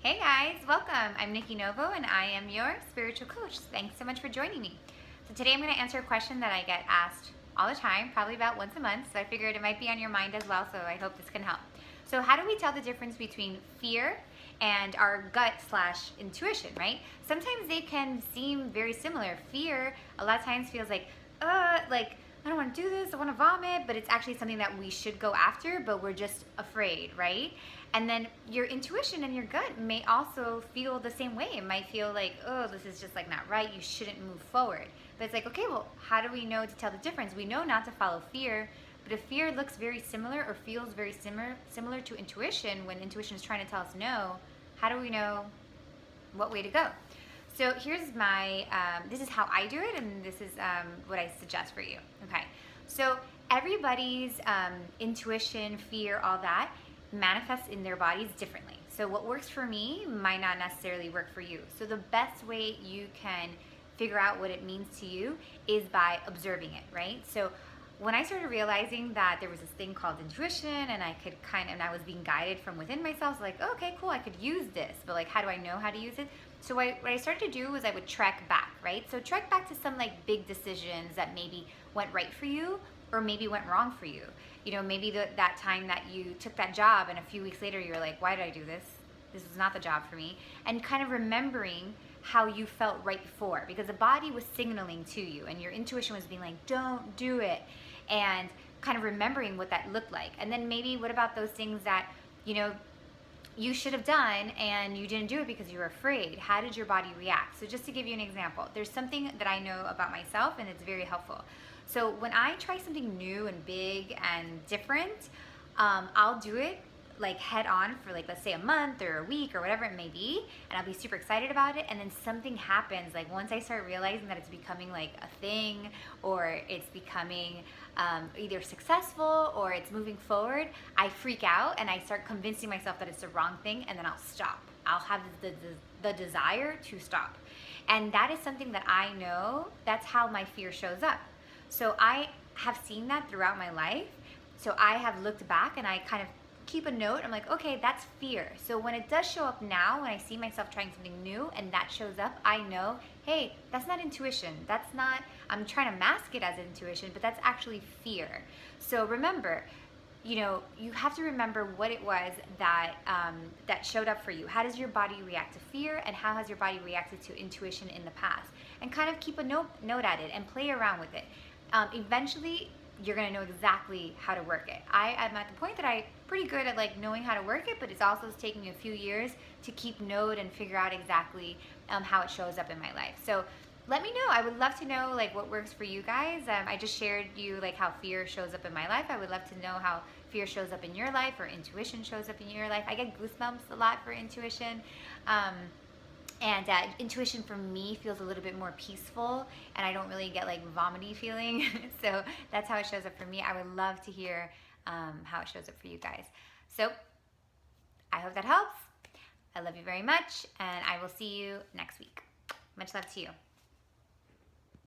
Hey guys, welcome. I'm Nikki Novo and I am your spiritual coach. Thanks so much for joining me. So today I'm going to answer a question that I get asked all the time, probably about once a month. So I figured it might be on your mind as well, so I hope this can help. So how do we tell the difference between fear and our gut slash intuition, right? Sometimes they can seem very similar. Fear a lot of times feels like I don't want to do this, I want to vomit, but it's actually something that we should go after, but we're just afraid, right? And then your intuition and your gut may also feel the same way. It might feel like, oh, this is just like not right, you shouldn't move forward. But it's like, okay, well, how do we know to tell the difference? We know not to follow fear, but if fear looks very similar or feels very similar to intuition, when intuition is trying to tell us no, how do we know what way to go? So here's this is how I do it, and this is what I suggest for you. Okay, so everybody's intuition, fear, all that manifests in their bodies differently. So what works for me might not necessarily work for you. So the best way you can figure out what it means to you is by observing it, right? So when I started realizing that there was this thing called intuition and I was being guided from within myself, so like, oh, okay, cool, I could use this, but like, how do I know how to use it? So what I started to do was I would trek back, right? So trek back to some like big decisions that maybe went right for you or maybe went wrong for you. You know, maybe that time that you took that job and a few weeks later you're like, why did I do this? This is not the job for me. And kind of remembering how you felt right before, because the body was signaling to you and your intuition was being like, don't do it. And kind of remembering what that looked like. And then maybe what about those things that, you know, you should have done and you didn't do it because you were afraid? How did your body react? So just to give you an example, there's something that I know about myself and it's very helpful. So when I try something new and big and different, I'll do it like head on for like, let's say a month or a week or whatever it may be, and I'll be super excited about it, and then something happens. Like once I start realizing that it's becoming like a thing, or it's becoming either successful or it's moving forward, I freak out and I start convincing myself that it's the wrong thing, and then I'll stop. I'll have the desire to stop. And that is something that I know, that's how my fear shows up. So I have seen that throughout my life. So I have looked back and I kind of keep a note. I'm like, okay, that's fear. So when it does show up now, when I see myself trying something new and that shows up, I know, hey, that's not intuition. That's not, I'm trying to mask it as intuition, but that's actually fear. So remember, you know, you have to remember what it was that that showed up for you. How does your body react to fear, and how has your body reacted to intuition in the past? And kind of keep a note at it and play around with it. Eventually, you're gonna know exactly how to work it. I am at the point that I'm pretty good at like knowing how to work it, but it's also taking a few years to keep note and figure out exactly how it shows up in my life. So let me know. I would love to know like what works for you guys. I just shared you like how fear shows up in my life. I would love to know how fear shows up in your life, or intuition shows up in your life. I get goosebumps a lot for intuition. And intuition for me feels a little bit more peaceful, and I don't really get like vomity feeling. So that's how it shows up for me. I would love to hear how it shows up for you guys. So I hope that helps. I love you very much, and I will see you next week. Much love to you.